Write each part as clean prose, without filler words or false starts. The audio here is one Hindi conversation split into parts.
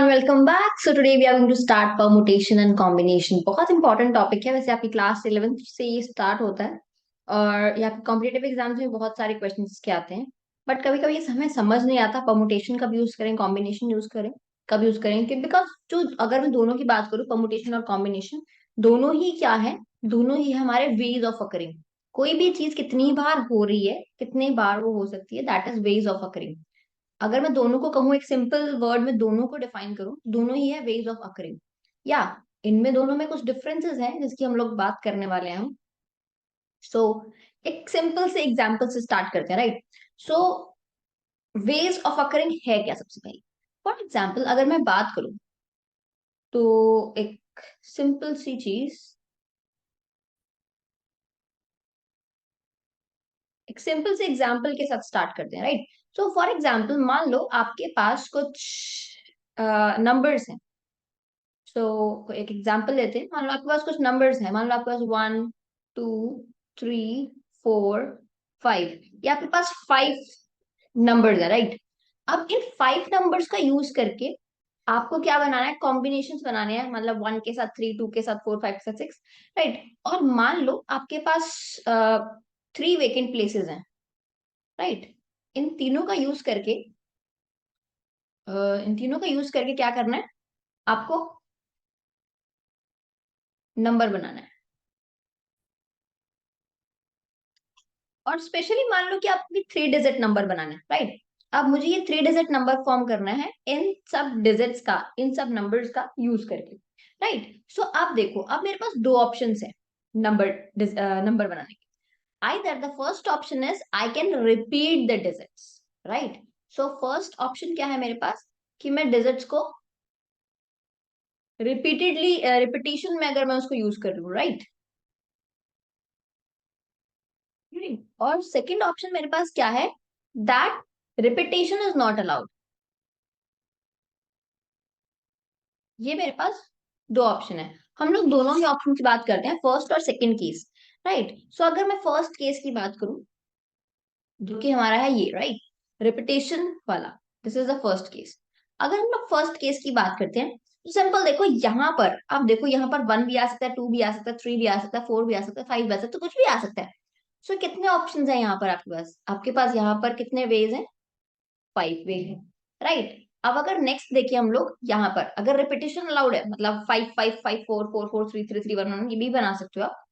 Welcome back. So today we are going to start permutation and combination. बहुत इंपॉर्टेंट टॉपिक है, वैसे आपकी क्लास 11th से ये स्टार्ट होता है और यहाँ पे कॉम्पिटेटिव एग्जाम्स में बहुत सारे क्वेश्चंस के आते हैं। बट कभी कभी हमें समझ नहीं आता परमुटेशन कब यूज करें, कॉम्बिनेशन यूज करें, कब यूज करें, क्योंकि बिकॉज जो अगर मैं दोनों की बात करूँ, परमुटेशन और कॉम्बिनेशन दोनों ही क्या है, दोनों ही हमारे वेज ऑफ अकरिंग। कोई भी चीज कितनी बार हो रही है, कितने बार वो हो सकती है, that is ways of occurring. अगर मैं दोनों को कहूँ, एक सिंपल वर्ड में दोनों को डिफाइन करूँ, दोनों ही है वेज ऑफ अकरिंग। या इनमें दोनों में कुछ डिफरेंसेस हैं जिसकी हम लोग बात करने वाले हैं हम। सो एक सिंपल से एग्जांपल से स्टार्ट करते हैं, right. So ways of occurring है क्या, सबसे पहले फॉर एग्जाम्पल अगर मैं बात करूं तो एक सिंपल सी चीज, एक सिंपल से एग्जाम्पल के साथ स्टार्ट करते हैं, राइट। सो फॉर एग्जाम्पल मान लो आपके पास कुछ नंबर्स हैं। सो एक एग्जांपल लेते हैं, मान लो आपके पास कुछ नंबर्स हैं, मान लो आपके पास 1 2 3 4 5, या आपके पास 5 नंबर्स है, राइट। अब इन 5 नंबर्स का यूज करके आपको क्या बनाना है, कॉम्बिनेशंस बनाने हैं, मतलब 1 के साथ 3, 2 के साथ 4, 5 के साथ 6, राइट। और मान लो आपके पास 3 वेकेंट प्लेसेस हैं, राइट। इन तीनों का यूज करके इन तीनों का यूज करके क्या करना है आपको, नंबर बनाना है। और स्पेशली मान लो कि आपको 3 डिजिट नंबर बनाना है, राइट। अब मुझे ये 3 डिजिट नंबर फॉर्म करना है इन सब डिजिट्स का, इन सब नंबर्स का यूज करके, राइट। सो आप देखो, अब मेरे पास दो ऑप्शन है नंबर नंबर बनाने के। Either the first option is I can repeat the digits, right. So first option क्या है मेरे पास, कि मैं डिजिट्स को रिपीटेडली, रिपीटेशन में अगर मैं उसको यूज कर लूँ, राइट। और सेकंड ऑप्शन मेरे पास क्या है, that repetition is not allowed. ये मेरे पास दो ऑप्शन है। हम लोग दोनों ही ऑप्शन की बात करते हैं, फर्स्ट और सेकंड केस, राइट। सो अगर मैं फर्स्ट केस की बात करूं, जो कि हमारा है ये, राइट, रिपीटेशन वाला, this is the first case. अगर हम लोग फर्स्ट केस की बात करते हैं तो सिंपल देखो, यहाँ पर आप देखो, यहाँ पर 1 भी आ सकता है, 2 भी आ सकता है, 3 भी आ सकता है, 4 भी आ सकता है, 5 भी आ सकता है, कुछ भी आ सकता है। सो कितने ऑप्शन है यहाँ पर आपके पास, आपके पास यहाँ पर कितने वेज हैं, 5 वे है, राइट। अब अगर नेक्स्ट देखिए हम लोग, यहाँ पर अगर रिपीटेशन अलाउड है, मतलब 5 5 5 4 4 4 3 3 1 1 ये भी बना सकते हो आप।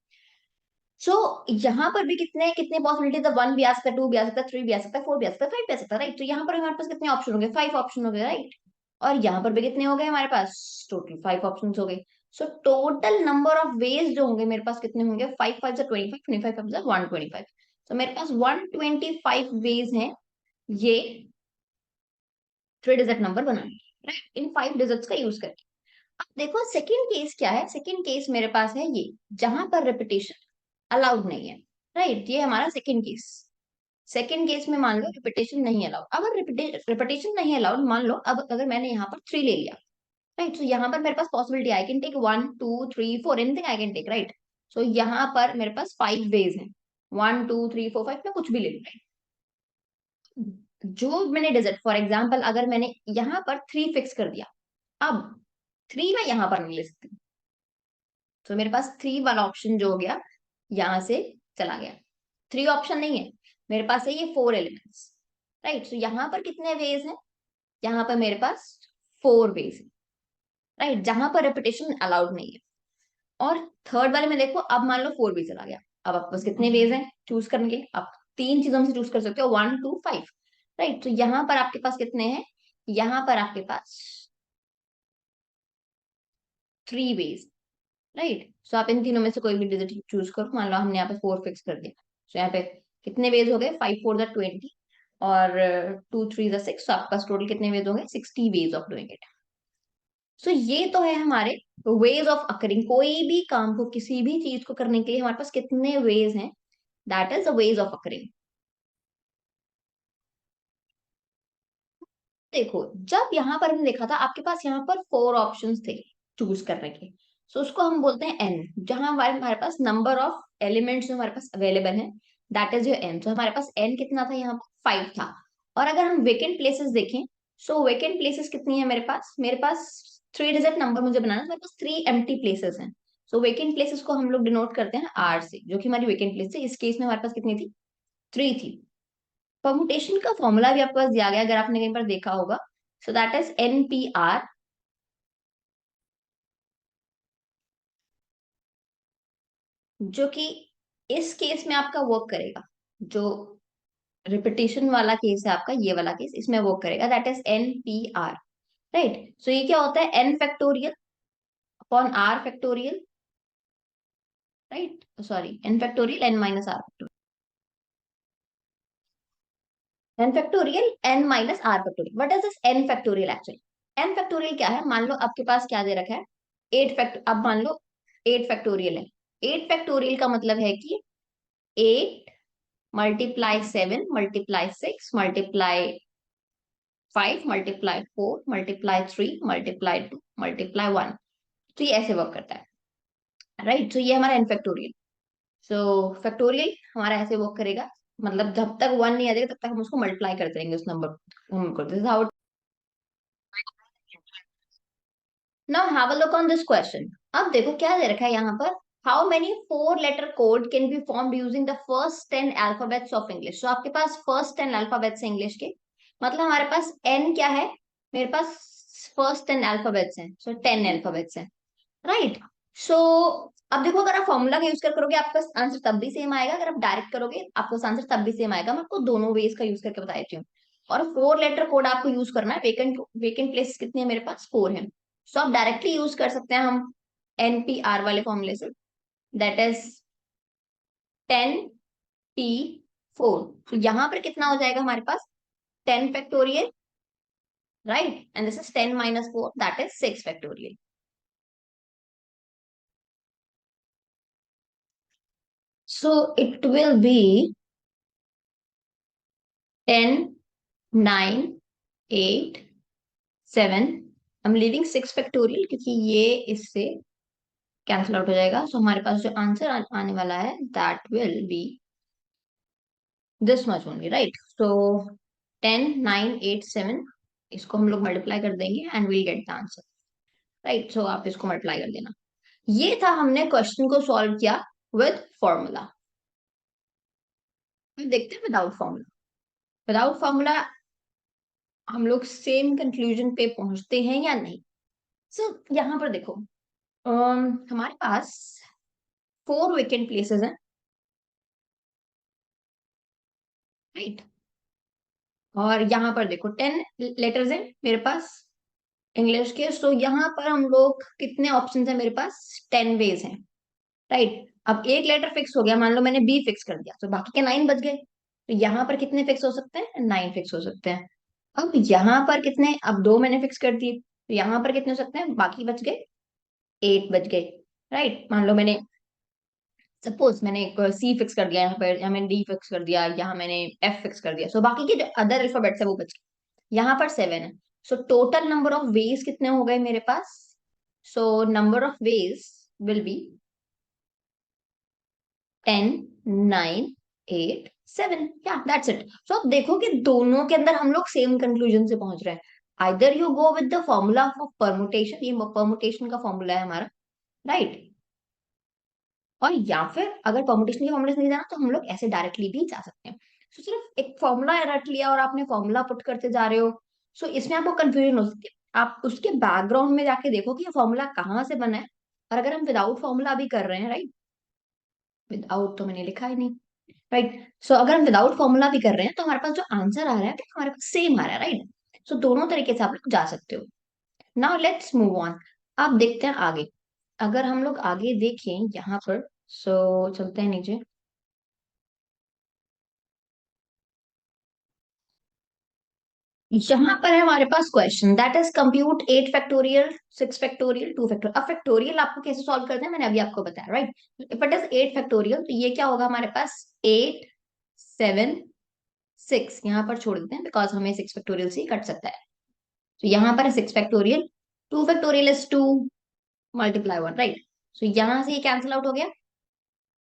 सो यहाँ पर भी कितने कितने पॉसिबिलिटीज है, 1 भी आ सकता है, 2 भी आ सकता है, 3 भी आ सकता है, 4 भी आ सकता है, 5 भी आ सकता है, राइट। तो यहाँ पर हमारे पास कितने ऑप्शन हो गए, 5 ऑप्शन हो गए, राइट। और यहाँ पर भी कितने हो गए हमारे पास, टोटल 5 ऑप्शन हो गए। सो टोटल नंबर ऑफ वेज जो होंगे मेरे पास कितने होंगे, 5 5 25, 25 125। तो मेरे पास 125 वेज हैं ये 3 डिजिट नंबर बनाने के, राइट, इन 5 डिजिट्स का यूज करके। अब देखो सेकंड केस क्या है, सेकंड केस मेरे पास है ये, जहां पर रिपीटेशन अलाउड नहीं है, राइट। ये हमारा सेकंड केस। सेकंड केस में मान लो रिपीटेशन नहीं अलाउड। अगर रिपीटेशन नहीं अलाउड, मान लो अब अगर मैंने यहाँ पर 3 ले लिया, राइट। तो यहाँ पर मेरे पास possibility, I can take 1 2 3 4, anything I can take, right. So यहाँ पर मेरे पास 5 वेज हैं, 1 2 3 4 5, मैं कुछ भी ले लूँ। जो मैंने डिजिट, फॉर एग्जाम्पल अगर मैंने यहाँ पर 3 फिक्स कर दिया, अब 3 मैं यहाँ पर नहीं ले सकती। तो मेरे पास 3 वाला ऑप्शन जो हो गया, यहां से चला गया। 3 ऑप्शन नहीं है मेरे पास, है ये 4 एलिमेंट्स, राइट। तो यहाँ पर कितने वेज हैं, यहाँ पर मेरे पास 4 वेज है, राइट, जहां पर रिपीटेशन अलाउड नहीं है। और थर्ड वाले में देखो, अब मान लो 4 भी चला गया, अब आपके पास कितने वेज हैं चूज करने के, आप 3 चीजों से चूज कर सकते हो, 1 2 5, राइट। तो यहाँ पर आपके पास कितने हैं, यहाँ पर आपके पास 3 वेज, राइट। सो आप इन तीनों में से कोई भी डिजिट चूज करो, मान लो हमने यहाँ पे 4 फिक्स कर दिया। सो यहाँ पे कितने वेज हो गए, 5 4 20, और 2 3 6, तो आपके पास टोटल कितने वेज हो गए, 60 वेज ऑफ डूइंग इट। सो ये तो है हमारे वेज ऑफ अकरिंग। कोई भी काम को, किसी भी चीज को करने के लिए हमारे पास कितने वेज हैं, that is the ways of occurring. देखो, जब यहाँ पर हमने देखा था, आपके पास यहाँ पर 4 ऑप्शंस थे चूज करने के। सो उसको हम बोलते हैं एन, जहां हमारे हमारे पास नंबर ऑफ एलिमेंट्स जो हमारे पास अवेलेबल है, दैट इज योर एन। तो हमारे पास एन कितना था, यहाँ पर 5 था। और अगर हम वेकेंट प्लेसेस देखें, सो वेकेंट प्लेसेस कितनी है मेरे पास 3 डिजिट नंबर मुझे बनाना है, मेरे पास 3 एम्प्टी प्लेसेस हैं। सो वेकेंट प्लेसेस को हम लोग डिनोट करते हैं आर से, जो कि हमारी वेकेंट प्लेस है। इस केस में हमारे पास कितनी थी? 3 थी। परमुटेशन का फॉर्मूला भी आपके पास दिया गया, अगर आपने कहीं पर देखा होगा। सो दैट इज NPR, जो कि इस केस में आपका वर्क करेगा। जो रिपीटेशन वाला केस है आपका, ये वाला केस, इसमें वर्क करेगा। That is NPR, right. So ये क्या होता है? N factorial upon R factorial, right, sorry, N factorial N minus R factorial, N factorial N minus R factorial. What is this N factorial actually? N factorial क्या है? मान लो आपके पास क्या दे रखा है, 8 फैक्ट, अब मान लो 8 फैक्टोरियल है। 8 फैक्टोरियल का मतलब है कि 8 multiply 7 multiply 6 multiply 5 multiply 3 multiply 1। तो ये ऐसे वर्क करता है, राइट। तो ये हमारा N फैक्टोरियल। सो फैक्टोरियल हमारा ऐसे वर्क करेगा, मतलब जब तक 1 नहीं आ जाएगा तब तक हम उसको मल्टीप्लाई करते रहेंगे उस नंबर को। This is how. Now have a look on this question. अब देखो क्या दे रखा है यहाँ पर। How many 4 letter code can be formed using the first 10 alphabets of English? तो आपके पास फर्स्ट 10 अल्फाबेट्स है इंग्लिश के, मतलब हमारे पास एन क्या है? मेरे पास फर्स्ट 10 अल्फाबेट्स हैं, सो 10 अल्फाबेट्स हैं, राइट। सो अब देखो, अगर आप फॉर्मूला का यूज कर करोगे आपका आंसर तब भी सेम आएगा, अगर आप डायरेक्ट करोगे आपका आंसर तब भी सेम आएगा। मैं आपको दोनों वेज का यूज करके बता देती हूँ। और 4 लेटर कोड आपको यूज करना है। वेकेंट वेकेंट प्लेस कितनी है मेरे पास? 4 है। सो आप डायरेक्टली यूज कर सकते हैं हम NPR वाले फॉर्मूले से। That is 10P4। तो यहाँ पर कितना हो जाएगा हमारे पास? 10 factorial, right, and this is 10 - 4, that is 6 factorial. So it will be 10 9 8 7। I'm leaving 6 factorial क्योंकि ये इससे कैंसिल आउट हो जाएगा। सो हमारे पास जो आंसर आने वाला है that will be this much only, right. सो 10 9 8 7, इसको हम लोग मल्टीप्लाई कर देंगे and we'll get the answer, right. So आप इसको मल्टीप्लाई कर देना। ये था, हमने क्वेश्चन को सॉल्व किया विद फॉर्मूला। देखते हैं विदाउट फॉर्मूला। विदाउट फॉर्मूला हम लोग सेम कंक्लूजन पे पहुंचते हैं या नहीं? सो यहाँ पर देखो, हमारे पास 4 वेकेंट प्लेसेस हैं, राइट। और यहाँ पर देखो 10 लेटर्स हैं मेरे पास इंग्लिश के। सो यहाँ पर हम लोग कितने ऑप्शन है मेरे पास? 10 वेज हैं, राइट। अब एक लेटर फिक्स हो गया, मान लो मैंने बी फिक्स कर दिया, तो बाकी के 9 बच गए। तो यहाँ पर कितने फिक्स हो सकते हैं? 9 फिक्स हो सकते हैं। अब यहाँ पर कितने? अब 2 मैंने फिक्स कर दिए, तो यहाँ पर कितने हो सकते हैं? बाकी बच गए 8 बच गए, राइट। मान लो मैंने, सपोज मैंने एक सी फिक्स कर दिया यहाँ पर, या मैंने डी फिक्स कर दिया, यहाँ मैंने एफ फिक्स कर दिया। सो बाकी के जो अदर अल्फाबेट्स है वो बच गए। यहाँ पर 7 है। So total number of ways कितने हो गए मेरे पास? So number of ways will be 10 9 8 7। या दैट्स इट। सो अब देखो कि दोनों के अंदर हम लोग सेम कंक्लूजन से पहुंच रहे हैं। Either you go with the formula of permutation, ये परमुटेशन का फॉर्मूला है हमारा, राइट। और या फिर अगर परमुटेशन के फॉर्मूले से नहीं जाना तो हम लोग ऐसे डायरेक्टली भी जा सकते हैं। तो सिर्फ एक फॉर्मूला रट लिया और आपने फॉर्मूला पुट करते जा रहे हो, सो इसमें आपको कंफ्यूजन हो सकती है। आप उसके बैकग्राउंड में जाके देखो कि ये फॉर्मूला कहाँ से बना है। और अगर हम विदाउट फॉर्मूला भी कर रहे हैं, राइट, विदाउट तो मैंने लिखा ही नहीं, राइट। सो अगर हम विदाउट फॉर्मूला भी कर रहे हैं तो हमारे पास जो आंसर आ रहा है वो हमारे पास सेम आ रहा है, राइट। सो दोनों तरीके से आप लोग जा सकते हो। Now let's move on. अब देखते हैं आगे। अगर हम लोग आगे देखें यहाँ पर, सो चलते हैं नीचे। यहाँ पर है हमारे पास question that is compute 8 factorial 6 factorial 2 factorial. अब फैक्टोरियल आपको कैसे सॉल्व करते हैं मैंने अभी आपको बताया, right. If it is 8 factorial तो ये क्या होगा हमारे पास? 8 7 6, यहाँ पर छोड़ देते हैं बिकॉज हमें 6 फैक्टोरियल से ही कट सकता है। तो यहाँ पर है 6 factorial, 2 factorial is 2 × 1, right. So यहाँ से ये कैंसिल आउट हो गया।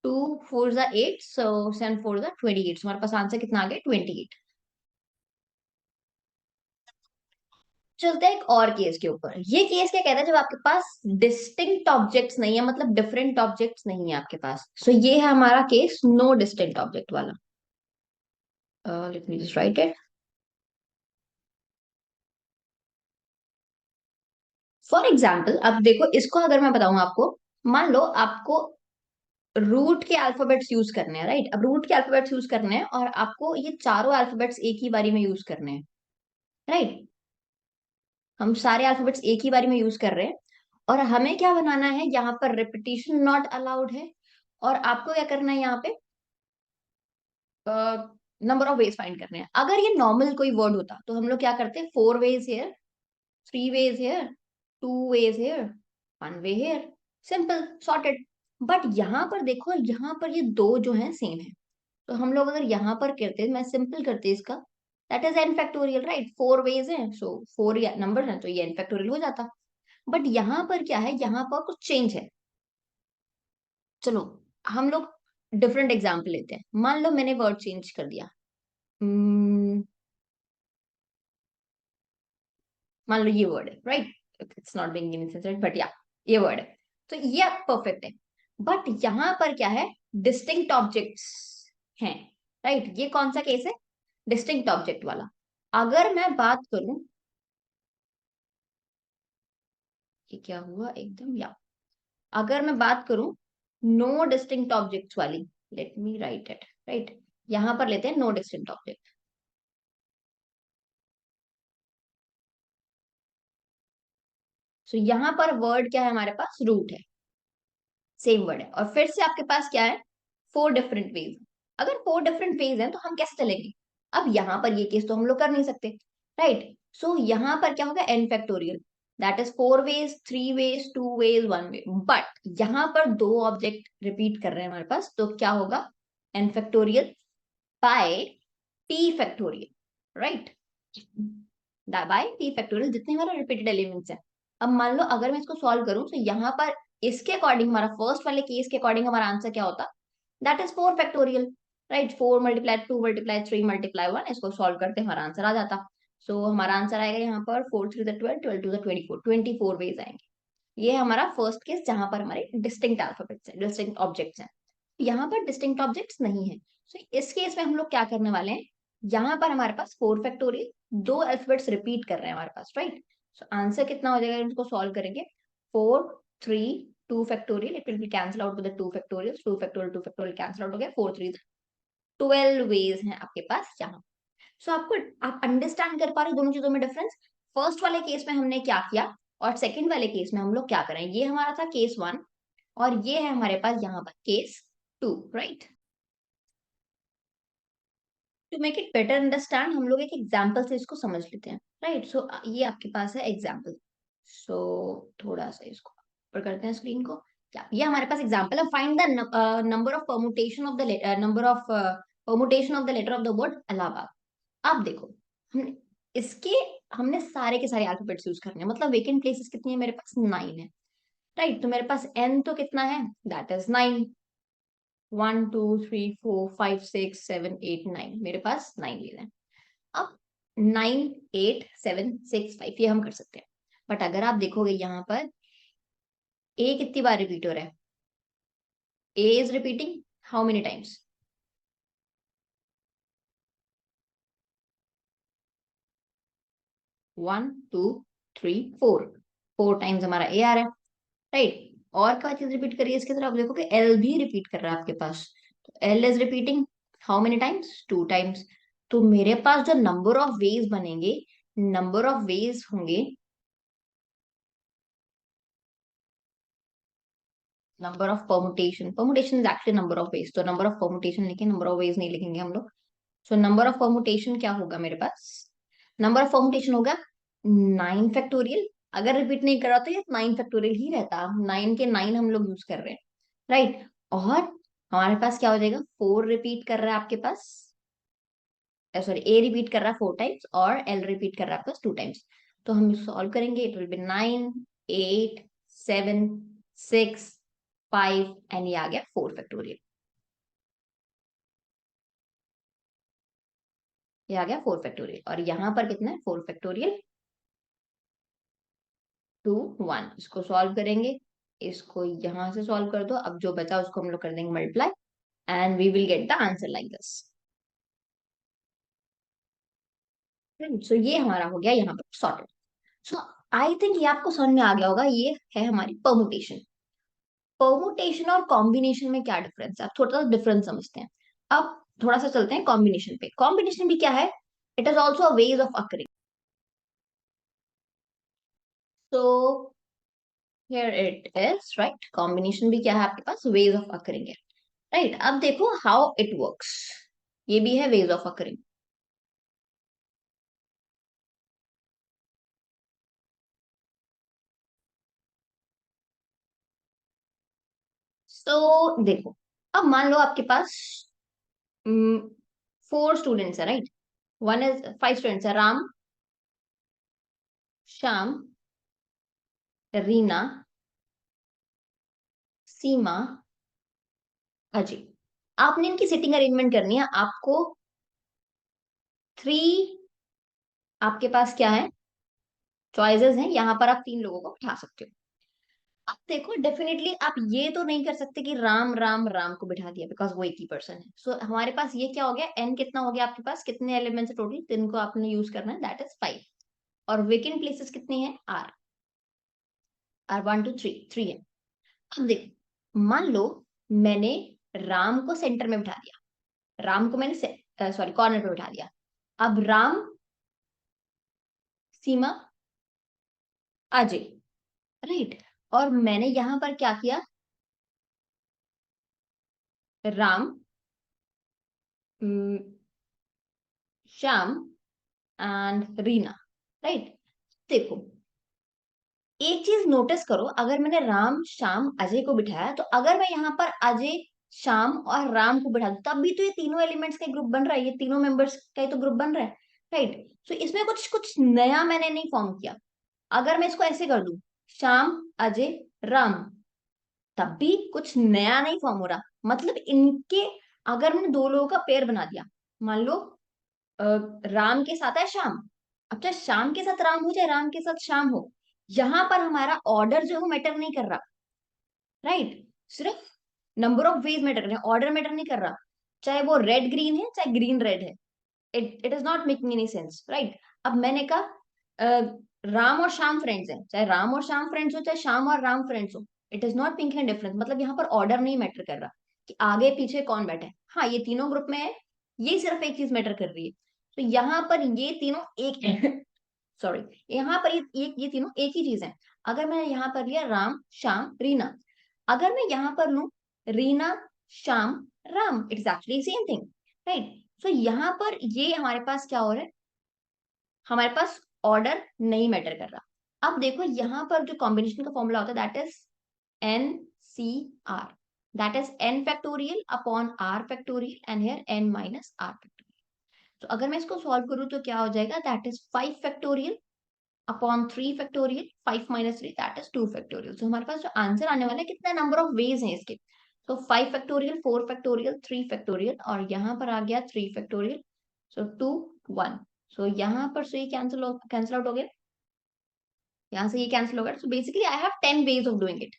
2 4 8, सो 7 4 28। हमारे पास आंसर कितना आ गया? 28। चलते हैं एक और केस के ऊपर। ये केस क्या कहता है, जब आपके पास डिस्टिंक्ट ऑब्जेक्ट्स नहीं है, मतलब डिफरेंट ऑब्जेक्ट्स नहीं है आपके पास। सो ये है हमारा केस नो डिस्टिंक्ट ऑब्जेक्ट वाला। Let me just right it. For example अब देखो इसको, अगर मैं बताऊं आपको, मान लो आपको रूट के अल्फाबेट्स यूज करने हैं, राइट। अब रूट के अल्फाबेट्स यूज करने हैं और आपको ये चारों अल्फाबेट्स एक ही बारी में यूज करने हैं, राइट। हम सारे अल्फाबेट्स एक ही बारी में यूज कर रहे हैं और हमें क्या बनाना है, यहाँ पर रिपीटिशन नॉट अलाउड है। और आपको क्या करना है यहाँ पे, नंबर ऑफ वेज फाइंड करने हैं। अगर ये नॉर्मल कोई वर्ड होता तो हम लोग क्या करते हैं, 4 ways here, 3 ways here, 2 ways here, 1 way here, simple sorted. But यहाँ पर देखो, यहाँ पर ये दो जो है सेम है। तो हम लोग अगर यहाँ पर करते, मैं सिंपल करते इसका, that is n factorial, right. 4 ways है, सो 4 नंबर है तो ये एन फैक्टोरियल हो जाता। बट यहाँ पर क्या है, यहाँ पर कुछ चेंज है। चलो हम लोग डिफरेंट एग्जाम्पल लेते हैं। मान लो मैंने वर्ड चेंज कर दिया। Hmm, मान लो ये वर्ड है, right. It's not being in sense, but या ये वर्ड है। तो ये परफेक्ट है। बट यहाँ पर क्या है, डिस्टिंक्ट ऑब्जेक्ट्स हैं, राइट। ये कौन सा केस है, डिस्टिंक्ट ऑब्जेक्ट वाला। अगर मैं बात करूं, ये क्या हुआ एकदम, या अगर मैं बात करूं नो डिस्टिंक्ट ऑब्जेक्ट्स वाली, let me right it, right. यहां पर लेते हैं नो डिस्टिंक्ट ऑब्जेक्ट। सो यहां पर वर्ड क्या है हमारे पास, रूट है, सेम वर्ड है। और फिर से आपके पास क्या है, 4 डिफरेंट वेज। अगर 4 डिफरेंट वेज हैं तो हम कैसे चलेंगे। अब यहाँ पर ये केस तो हम लोग कर नहीं सकते, राइट। सो यहाँ पर क्या होगा, n factorial, that is 4 ways, 3 ways, 2 ways, 1 way. But यहाँ पर दो ऑब्जेक्ट रिपीट कर रहे हैं हमारे पास, तो क्या होगा, n factorial by t factorial, right. By t factorial, जितने हमारे रिपीटेड एलिमेंट्स हैं। अब मान लो अगर मैं इसको सॉल्व करूं तो यहाँ पर इसके अकॉर्डिंग, हमारा फर्स्ट वाले केस के अकॉर्डिंग हमारा आंसर क्या होता, दैट इज 4 फैक्टोरियल, राइट। 4 × 2 × 2 × 1, इसको सॉल्व करते हमारा आंसर आ जाता। सो हमारा आंसर आएगा यहाँ पर 4 × 3 = 12, 12 × 2 = 24, 24 वेज आएंगे। ये हमारा फर्स्ट केस जहां पर हमारे डिस्टिंक्ट अल्फाबेट्स हैं, डिस्टिंक्ट ऑब्जेक्ट्स हैं। यहाँ पर डिस्टिंक्ट ऑब्जेक्ट्स नहीं है। सो इस केस में हम लोग क्या करने वाले हैं, यहाँ पर हमारे पास 4 फैक्टोरियल, दो अल्फाबेट्स रिपीट कर रहे हैं हमारे पास, राइट। सो आंसर कितना हो जाएगा, इनको सॉल्व करेंगे, 4 3 2 factorial, it will be cancel out with 2 factorial, 2 factorial cancel out हो गया, 4 3 12 वेज हैं आपके पास यहाँ। सो आपको, आप अंडरस्टैंड कर पा रहे हो दोनों चीजों में डिफरेंस। फर्स्ट वाले केस में हमने क्या किया और सेकंड वाले केस में हम लोग क्या करें, ये हमारा था केस 1 और ये है हमारे पास यहाँ पर case 2, right. To make it better understand, हम लोग एक एग्जाम्पल से इसको समझ लेते हैं, राइट। सो ये आपके पास है एग्जाम्पल। सो थोड़ा सा इसको ऊपर करते हैं स्क्रीन को। क्या ये हमारे पास एग्जाम्पल है, find the number of permutation of the number of permutation of the letter of the word Allahabad. आप देखो, हमने इसके हमने सारे के सारे अल्फाबेट्स यूज करने हैं, मतलब वेकेंट प्लेसेस कितनी है मेरे पास, 9 है, राइट। तो मेरे पास एन तो कितना है, दैट इज 9। 1 2 3 4 5 6 7 8 9, मेरे पास 9 वेज है। अब 9 8 7 6 5 ये हम कर सकते हैं। बट अगर आप देखोगे यहाँ पर ए कितनी बार रिपीट हो रहा है, A is repeating how many times, 1 2 3 4, 4 times हमारा ए आ रहा है, राइट। और क्या चीज रिपीट करिए इसकी तरफ, आप देखोगे एल भी रिपीट कर रहा है आपके पास। L is repeating how many times, 2 times. तो मेरे पास जो नंबर ऑफ वेज बनेंगे, नंबर ऑफ वेज होंगे, number of permutation, permutation is actually number of ways, तो नंबर ऑफ परमुटेशन लिखें, नंबर ऑफ वेज नहीं लिखेंगे हम लोग। सो नंबर ऑफ परमुटेशन क्या होगा मेरे पास, नंबर ऑफ परमुटेशन होगा 9 फैक्टोरियल। अगर रिपीट नहीं कर रहा तो ये 9 फैक्टोरियल ही रहता, 9 के 9 हम लोग यूज कर रहे हैं, राइट। और हमारे पास क्या हो जाएगा, 4 रिपीट कर रहा है आपके पास, सॉरी ए रिपीट कर रहा है 4 टाइम्स और एल रिपीट कर रहा है आपके पास 2 टाइम्स। तो हम सॉल्व करेंगे, इट विल बी 9 8 7 6 5 एंड ये आ गया 4 फैक्टोरियल, ये आ गया 4 फैक्टोरियल। और यहाँ पर कितना है, 4 फैक्टोरियल 2 1 इसको सॉल्व करेंगे, इसको यहां से सॉल्व कर दो, अब जो बचा उसको हम लोग कर देंगे multiply and we will get the answer like this. So ये हमारा हो गया यहाँ पर सॉर्टेड। सो आई थिंक ये आपको समझ में आ गया होगा, ये है हमारी परमुटेशन। परमुटेशन और कॉम्बिनेशन में क्या डिफरेंस है, आप थोड़ा सा डिफरेंस समझते हैं। अब थोड़ा सा चलते हैं कॉम्बिनेशन पे। कॉम्बिनेशन भी क्या है, it is also ways of occurring. So here it is right, combination भी क्या है आपके पास, वेज ऑफ अकरिंग है। राइट, अब देखो हाउ इट वर्क्स, ये भी है वेज ऑफ अकरिंग। सो देखो, अब मान लो आपके पास 4 स्टूडेंट्स है, राइट। वन इज 5 स्टूडेंट्स है, राम, श्याम, रीना, सीमा, अजय। आपने इनकी सिटिंग अरेंजमेंट करनी है आपको। थ्री आपके पास क्या है, चॉइसेस हैं, यहाँ पर आप 3 लोगों को बिठा सकते हो। अब देखो डेफिनेटली आप ये तो नहीं कर सकते कि राम राम राम को बिठा दिया, बिकॉज वो एक ही पर्सन है। सो हमारे पास ये क्या हो गया, एन कितना हो गया आपके पास, कितने एलिमेंट्स है टोटल, जिनको आपने यूज करना है, दैट इज 5। और वेकेंट प्लेसेस कितनी है, आर, आर 1 2 3, 3 है। अब देखो मान लो मैंने राम को सेंटर में बिठा दिया, राम को मैंने सॉरी कॉर्नर पे बिठा दिया। अब राम, सीमा, अजय, राइट। और मैंने यहां पर क्या किया, राम, हम्म, श्याम एंड रीना, राइट। देखो एक चीज नोटिस करो, अगर मैंने राम श्याम अजय को बिठाया, तो अगर मैं यहाँ पर अजय श्याम और राम को बिठा दूं, तब भी तो ये तीनों एलिमेंट्स का ग्रुप बन रहा है, ये तीनों मेंबर्स का ही तो ग्रुप बन रहा है, राइट। सो इसमें कुछ कुछ नया मैंने नहीं फॉर्म किया। अगर मैं इसको ऐसे कर दूं, श्याम अजय राम, तब भी कुछ नया नहीं फॉर्म हो रहा। मतलब इनके, अगर मैंने 2 लोगों का पेयर बना दिया, मान लो अ, राम के साथ है श्याम, अब चाहे श्याम के साथ राम हो चाहे राम के साथ श्याम हो, यहां पर हमारा ऑर्डर जो है मैटर नहीं कर रहा, राइट। सिर्फ नंबर ऑफ वेज मैटर कर रहे हैं, ऑर्डर मैटर नहीं कर रहा। चाहे वो रेड ग्रीन है चाहे ग्रीन रेड है, it is not making any sense, right. अब मैंने कहा राम और श्याम फ्रेंड्स हैं, चाहे राम और श्याम फ्रेंड्स हो चाहे श्याम और राम फ्रेंड्स हो, it is not making a difference. मतलब यहाँ पर ऑर्डर नहीं मैटर कर रहा कि आगे पीछे कौन बैठा है। हाँ ये तीनों ग्रुप में है, ये सिर्फ एक चीज मैटर कर रही है। तो यहाँ पर ये तीनों एक सॉरी, यहाँ पर ये तीनों एक ही चीज है। अगर मैं यहाँ पर लिया राम श्याम रीना, अगर मैं यहाँ पर लूं Reena Shyam Ram, it's actually same thing, right. So यहाँ पर ये हमारे पास क्या हो रहा है, हमारे पास ऑर्डर नहीं मैटर कर रहा। अब देखो यहाँ पर जो कॉम्बिनेशन का फॉर्मूला होता है, that is n c r, that is n factorial upon r factorial and here n minus r factorial. तो अगर मैं इसको सॉल्व करूं तो क्या हो जाएगा, that is 5 factorial upon 3 factorial, 5 minus 3 that is 2 factorial. तो हमारे पास जो आंसर आने वाला है, कितना नंबर ऑफ वेज हैं इसके, तो 5 फैक्टोरियल, 4 फैक्टोरियल, 3 फैक्टोरियल, और यहाँ पर आ गया 3 फैक्टोरियल। सो 2 1, सो यहाँ पर से ये कैंसिल आउट हो गया, यहाँ से ये कैंसिल हो गया। So basically I have 10 ways of doing it.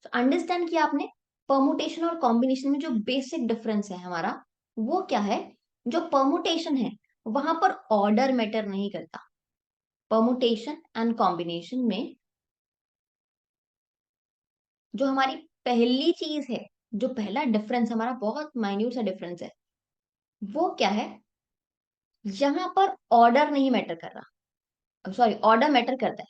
तो अंडरस्टैंड किया आपने, परमुटेशन और कॉम्बिनेशन में जो बेसिक डिफरेंस है हमारा, वो क्या है, जो परमुटेशन है वहां पर ऑर्डर मैटर नहीं करता। परमुटेशन एंड कॉम्बिनेशन में जो हमारी पहली चीज है, जो पहला डिफरेंस हमारा बहुत माइन्यूट सा डिफरेंस है, वो क्या है, यहाँ पर ऑर्डर नहीं मैटर कर रहा, सॉरी ऑर्डर मैटर करता है,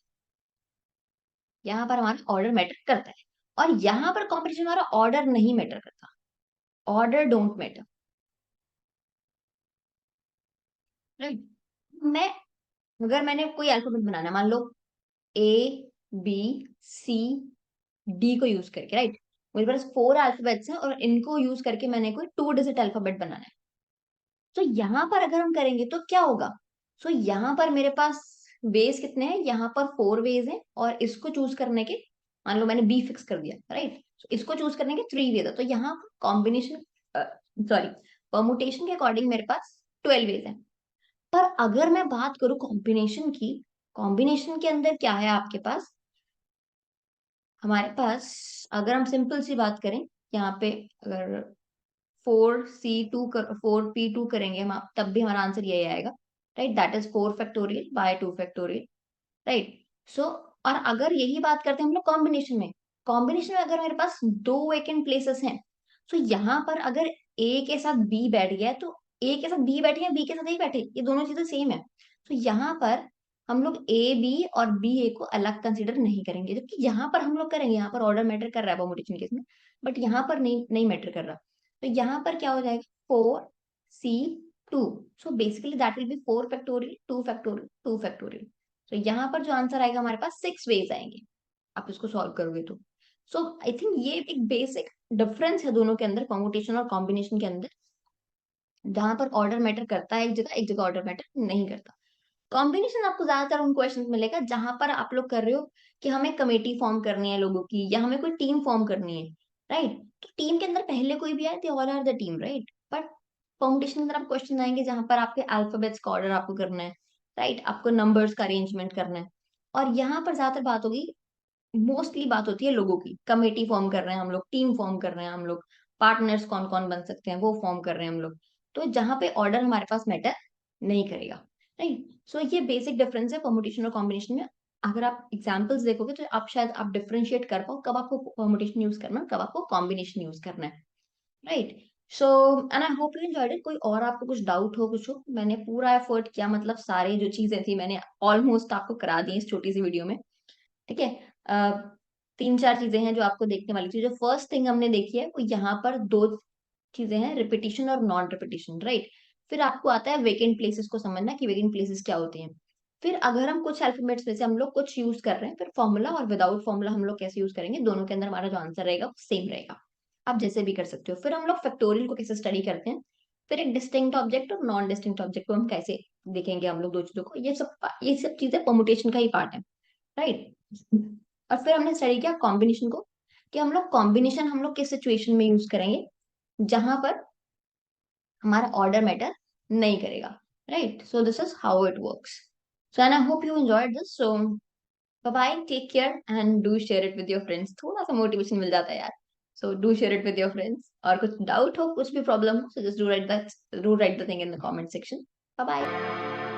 यहाँ पर हमारा ऑर्डर मैटर करता है। और यहाँ पर कॉम्बिनेशन हमारा ऑर्डर नहीं मैटर करता, ऑर्डर डोंट मैटर, राइट। मैं, अगर मैंने कोई अल्फाबेट बनाना है, मान लो ए बी सी डी को यूज करके, राइट, मेरे पास 4 अल्फाबेट्स हैं और इनको यूज करके मैंने कोई 2 डिजिट अल्फाबेट बनाना है। तो यहाँ पर अगर हम करेंगे तो क्या होगा, सो यहाँ पर मेरे पास वेज कितने हैं, यहाँ पर 4 वेज हैं, और इसको चूज करने के, मान लो मैंने बी फिक्स कर दिया, राइट, इसको चूज करने के 3 वेज है। तो यहाँ कॉम्बिनेशन, सॉरी, परमुटेशन के अकॉर्डिंग मेरे पास 12 वेज है। पर अगर मैं बात करूं कॉम्बिनेशन की, कॉम्बिनेशन के अंदर क्या है आपके पास, हमारे पास, अगर हम सिंपल सी बात करें, यहाँ पे अगर 4p2 करेंगे हम, तब भी हमारा आंसर यही आएगा, right? That is 4 factorial by 2 factorial, right? So और अगर यही बात करते हैं हम लोग कॉम्बिनेशन में, कॉम्बिनेशन में अगर मेरे पास दो वेकेंट प्लेसेस हैं, तो यहाँ पर अगर ए के साथ बी बैठ गया है, तो ए के साथ बी बैठे या बी के साथ ए बैठे, ये दोनों चीजें सेम है। तो यहाँ पर हम लोग ए बी और बी ए को अलग कंसीडर नहीं करेंगे, जबकि यहाँ पर हम लोग करेंगे। यहाँ पर ऑर्डर मैटर कर रहा है परमुटेशन केस में, बट यहाँ पर नहीं नहीं मैटर कर रहा। तो यहाँ पर क्या हो जाएगा, 4c2। So basically that will be 4 factorial 2 factorial 2 factorial. तो यहाँ पर जो आंसर आएगा हमारे पास 6 वेज आएंगे, आप इसको सॉल्व करोगे तो। सो आई थिंक ये एक बेसिक डिफरेंस है दोनों के अंदर, कॉम्पिटिशन और कॉम्बिनेशन के अंदर, जहां पर ऑर्डर मैटर करता है एक जगह ऑर्डर मैटर नहीं करता। कॉम्बिनेशन आपको ज्यादातर उन क्वेश्चंस मिलेगा जहां पर आप लोग कर रहे हो कि हमें कमेटी फॉर्म करनी है लोगों की, या हमें कोई टीम फॉर्म करनी है, राइट? तो टीम के अंदर पहले कोई भी आए, they all are the team, right? But competition के अंदर आप क्वेश्चन आएंगे जहां पर आपके अल्फाबेट्स का ऑर्डर आपको करना है, राइट? आपको नंबर्स का अरेंजमेंट करना है। और यहाँ पर ज्यादातर बात होगी, मोस्टली बात होती है लोगों की, कमेटी फॉर्म कर रहे हैं हम लोग, टीम फॉर्म कर रहे हैं हम लोग, पार्टनर्स कौन कौन बन सकते हैं वो फॉर्म कर रहे हैं हम लोग। तो जहां पे ऑर्डर हमारे पास मैटर नहीं करेगा, राइट? सो ये बेसिक डिफरेंस है परमुटेशन और कॉम्बिनेशन में। अगर आप एग्जांपल्स देखोगे तो आप शायद आप डिफरेंशिएट कर पाओ कब आपको परमुटेशन यूज करना है, कब आपको कॉम्बिनेशन यूज करना है, right? So and I hope you enjoyed it. कोई और आपको कुछ डाउट हो, कुछ हो, मैंने पूरा एफर्ट किया, मतलब सारी जो चीजें थी मैंने ऑलमोस्ट आपको करा दी इस छोटी सी वीडियो में, ठीक है? अ, 3 4 चीजें हैं जो आपको देखने वाली थी। जो फर्स्ट थिंग हमने देखी है वो यहाँ पर दो चीजें हैं, रिपीटिशन और नॉन रिपीटिशन, राइट? फिर आपको आता है वेकेंट प्लेसेस को समझना कि वेकेंट प्लेसेस क्या होते हैं। फिर अगर हम कुछ अल्फाबेट्स में से हम लोग कुछ यूज कर रहे हैं, फिर फॉर्मूला और विदाउट फॉर्मूला हम लोग कैसे यूज करेंगे, दोनों के अंदर हमारा जो आंसर रहेगा वो सेम रहेगा। आप जैसे भी कर सकते हो। फिर हम लोग फैक्टोरियल को कैसे स्टडी करते हैं, फिर एक डिस्टिंक्ट ऑब्जेक्ट और नॉन डिस्टिंक्ट ऑब्जेक्ट को हम कैसे देखेंगे हम लोग दो चीजों को, ये सब चीजें परमुटेशन का ही पार्ट है, राइट? और फिर हमने स्टडी किया कॉम्बिनेशन को, कि हम लोग किस सिचुएशन में यूज करेंगे जहां पर हमारा ऑर्डर मैटर नहीं करेगा, right? So this is how it works. So and I hope you enjoyed this. So bye bye, take care and do share it with your friends. थोड़ा सा मोटिवेशन मिल जाता है यार। So do share it with your friends, और कुछ डाउट हो, कुछ भी प्रॉब्लम हो, so just do write the thing in the comment section. Bye bye.